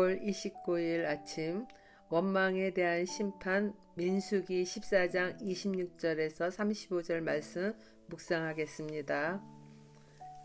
6월 29일 아침 원망에 대한 심판 민수기 14장 26절에서 35절 말씀 묵상하겠습니다.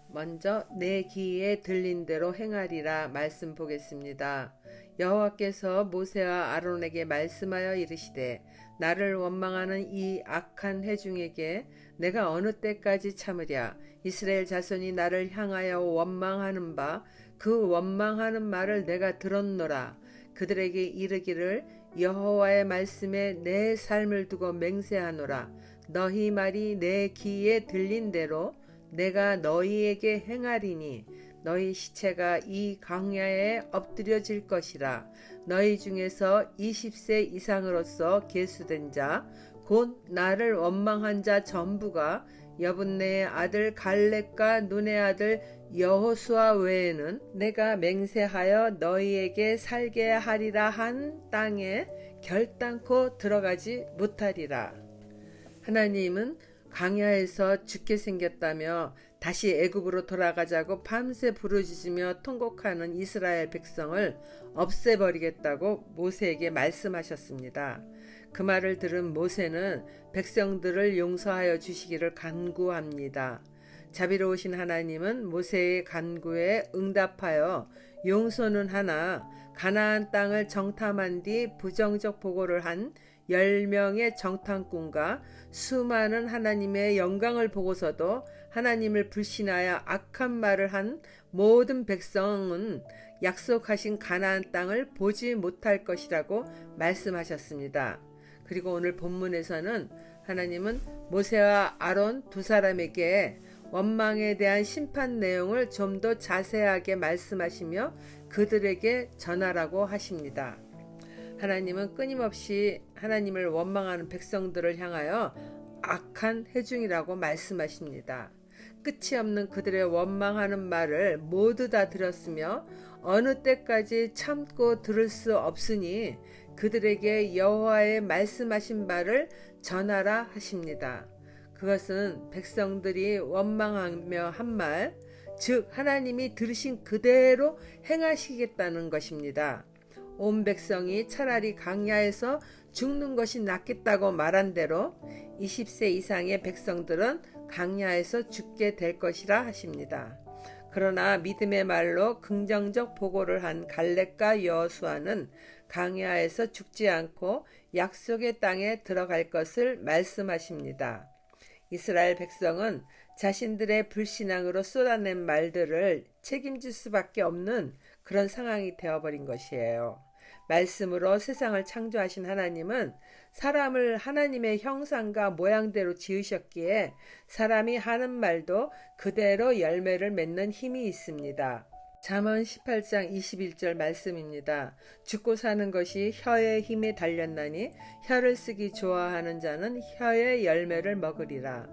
먼저 내 귀에 들린 대로 행하리라 말씀 보겠습니다. 여호와께서 모세와 아론에게 말씀하여 이르시되 나를 원망하는 이 악한 회중에게 내가 어느 때까지 참으랴. 이스라엘 자손이 나를 향하여 원망하는 바 그 원망하는 말을 내가 들었노라. 그들에게 이르기를 여호와의 말씀에 내 삶을 두고 맹세하노라. 너희 말이 내 귀에 들린 대로 내가 너희에게 행하리니 너희 시체가 이 광야에 엎드려질 것이라. 너희 중에서 20세 이상으로서 계수된 자 곧 나를 원망한 자 전부가 여분네의 아들 갈렙과 눈의 아들 여호수아 외에는 내가 맹세하여 너희에게 살게 하리라 한 땅에 결단코 들어가지 못하리라. 하나님은 광야에서 죽게 생겼다며 다시 애굽으로 돌아가자고 밤새 부르짖으며 통곡하는 이스라엘 백성을 없애버리겠다고 모세에게 말씀하셨습니다. 그 말을 들은 모세는 백성들을 용서하여 주시기를 간구합니다. 자비로우신 하나님은 모세의 간구에 응답하여 용서는 하나 가나안 땅을 정탐한 뒤 부정적 보고를 한 10명의 정탐꾼과 수많은 하나님의 영광을 보고서도 하나님을 불신하여 악한 말을 한 모든 백성은 약속하신 가나안 땅을 보지 못할 것이라고 말씀하셨습니다. 그리고 오늘 본문에서는 하나님은 모세와 아론 두 사람에게 원망에 대한 심판 내용을 좀 더 자세하게 말씀하시며 그들에게 전하라고 하십니다. 하나님은 끊임없이 하나님을 원망하는 백성들을 향하여 악한 회중이라고 말씀하십니다. 끝이 없는 그들의 원망하는 말을 모두 다 들었으며 어느 때까지 참고 들을 수 없으니 그들에게 여호와의 말씀하신 바를 전하라 하십니다. 그것은 백성들이 원망하며 한 말, 즉 하나님이 들으신 그대로 행하시겠다는 것입니다. 온 백성이 차라리 광야에서 죽는 것이 낫겠다고 말한 대로 20세 이상의 백성들은 광야에서 죽게 될 것이라 하십니다. 그러나 믿음의 말로 긍정적 보고를 한 갈렙과 여호수아는 광야에서 죽지 않고 약속의 땅에 들어갈 것을 말씀하십니다. 이스라엘 백성은 자신들의 불신앙으로 쏟아낸 말들을 책임질 수밖에 없는 그런 상황이 되어버린 것이에요. 말씀으로 세상을 창조하신 하나님은 사람을 하나님의 형상과 모양대로 지으셨기에 사람이 하는 말도 그대로 열매를 맺는 힘이 있습니다. 잠언 18장 21절 말씀입니다. 죽고 사는 것이 혀의 힘에 달렸나니 혀를 쓰기 좋아하는 자는 혀의 열매를 먹으리라.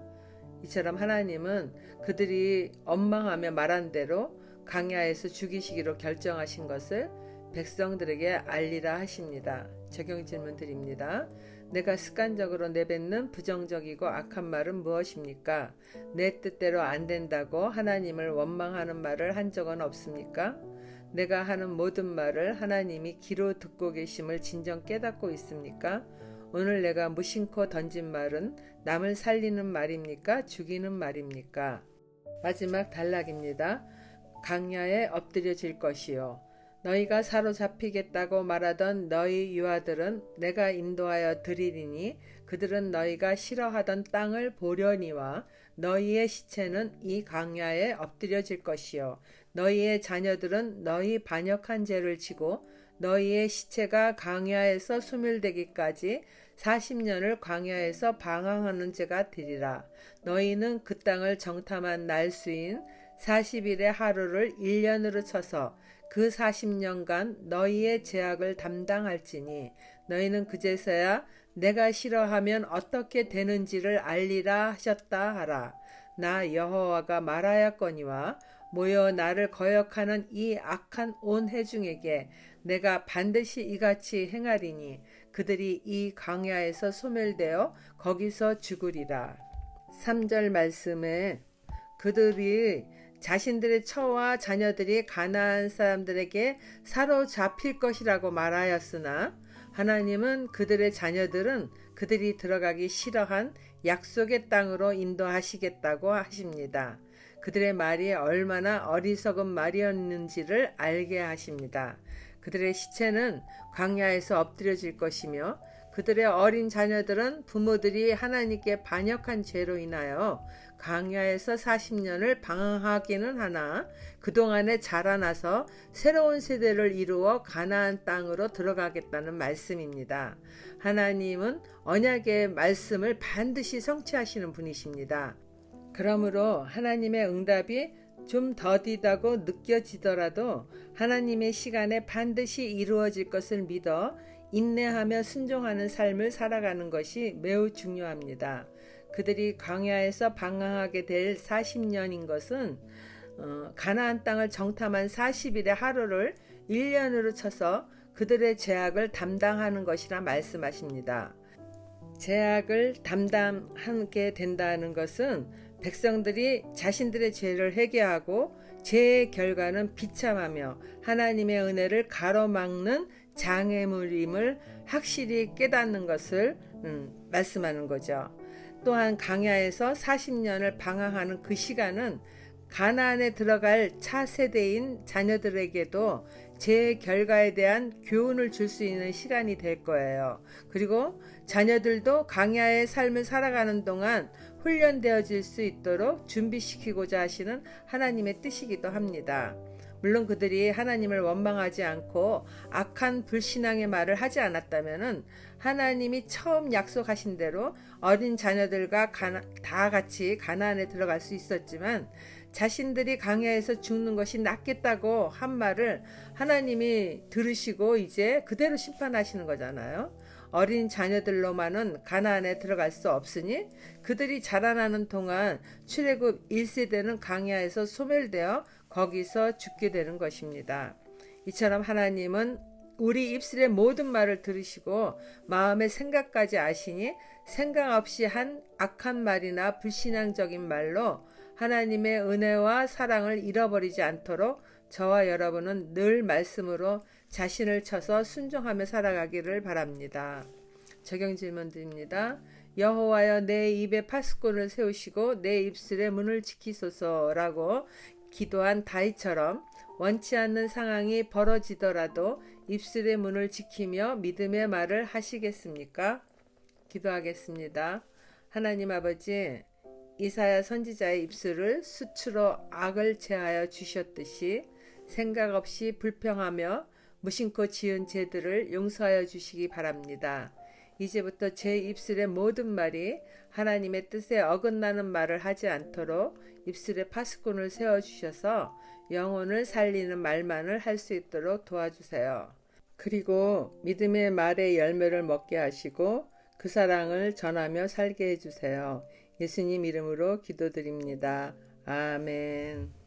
이처럼 하나님은 그들이 원망하며 말한 대로 광야에서 죽이시기로 결정하신 것을 백성들에게 알리라 하십니다. 적용 질문 드립니다. 내가 습관적으로 내뱉는 부정적이고 악한 말은 무엇입니까? 내 뜻대로 안 된다고 하나님을 원망하는 말을 한 적은 없습니까? 내가 하는 모든 말을 하나님이 귀로 듣고 계심을 진정 깨닫고 있습니까? 오늘 내가 무심코 던진 말은 남을 살리는 말입니까? 죽이는 말입니까? 마지막 단락입니다. 광야에 엎드려질 것이요. 너희가 사로잡히겠다고 말하던 너희 유아들은 내가 인도하여 드리리니 그들은 너희가 싫어하던 땅을 보려니와 너희의 시체는 이 광야에 엎드려질 것이요. 너희의 자녀들은 너희 반역한 죄를 지고 너희의 시체가 광야에서 소멸되기까지 40년을 광야에서 방황하는 죄가 되리라. 너희는 그 땅을 정탐한 날수인 40일의 하루를 1년으로 쳐서 그 40년간 너희의 죄악을 담당할지니 너희는 그제서야 내가 싫어하면 어떻게 되는지를 알리라 하셨다 하라. 나 여호와가 말하였거니와 모여 나를 거역하는 이 악한 온 회중에게 내가 반드시 이같이 행하리니 그들이 이 광야에서 소멸되어 거기서 죽으리라. 3절 말씀에 그들이 자신들의 처와 자녀들이 가나안 사람들에게 사로잡힐 것이라고 말하였으나 하나님은 그들의 자녀들은 그들이 들어가기 싫어한 약속의 땅으로 인도하시겠다고 하십니다. 그들의 말이 얼마나 어리석은 말이었는지를 알게 하십니다. 그들의 시체는 광야에서 엎드려질 것이며 그들의 어린 자녀들은 부모들이 하나님께 반역한 죄로 인하여 광야에서 40년을 방황하기는 하나 그동안에 자라나서 새로운 세대를 이루어 가나안 땅으로 들어가겠다는 말씀입니다. 하나님은 언약의 말씀을 반드시 성취하시는 분이십니다. 그러므로 하나님의 응답이 좀 더디다고 느껴지더라도 하나님의 시간에 반드시 이루어질 것을 믿어 인내하며 순종하는 삶을 살아가는 것이 매우 중요합니다. 그들이 광야에서 방황하게 될 40년인 것은 가나안 땅을 정탐한 40일의 하루를 1년으로 쳐서 그들의 죄악을 담당하는 것이라 말씀하십니다. 죄악을 담당하게 된다는 것은 백성들이 자신들의 죄를 회개하고 죄의 결과는 비참하며 하나님의 은혜를 가로막는 장애물임을 확실히 깨닫는 것을 말씀하는 거죠. 또한 광야에서 40년을 방황하는 그 시간은 가나안에 들어갈 차세대인 자녀들에게도 제 결과에 대한 교훈을 줄 수 있는 시간이 될 거예요. 그리고 자녀들도 광야의 삶을 살아가는 동안 훈련되어질 수 있도록 준비시키고자 하시는 하나님의 뜻이기도 합니다. 물론 그들이 하나님을 원망하지 않고 악한 불신앙의 말을 하지 않았다면 하나님이 처음 약속하신 대로 어린 자녀들과 다 같이 가나안에 들어갈 수 있었지만 자신들이 광야에서 죽는 것이 낫겠다고 한 말을 하나님이 들으시고 이제 그대로 심판하시는 거잖아요. 어린 자녀들로만은 가나안에 들어갈 수 없으니 그들이 자라나는 동안 출애굽 1세대는 광야에서 소멸되어 거기서 죽게 되는 것입니다. 이처럼 하나님은 우리 입술의 모든 말을 들으시고 마음의 생각까지 아시니 생각 없이 한 악한 말이나 불신앙적인 말로 하나님의 은혜와 사랑을 잃어버리지 않도록 저와 여러분은 늘 말씀으로 자신을 쳐서 순종하며 살아가기를 바랍니다. 적용 질문 드립니다. 여호와여 내 입에 파수꾼을 세우시고 내 입술의 문을 지키소서라고 기도한 다윗처럼 원치 않는 상황이 벌어지더라도 입술의 문을 지키며 믿음의 말을 하시겠습니까? 기도하겠습니다. 하나님 아버지, 이사야 선지자의 입술을 수치로 악을 제하여 주셨듯이 생각 없이 불평하며 무심코 지은 죄들을 용서하여 주시기 바랍니다. 이제부터 제 입술의 모든 말이 하나님의 뜻에 어긋나는 말을 하지 않도록 입술에 파수꾼을 세워주셔서 영혼을 살리는 말만을 할 수 있도록 도와주세요. 그리고 믿음의 말의 열매를 먹게 하시고 그 사랑을 전하며 살게 해주세요. 예수님 이름으로 기도드립니다. 아멘.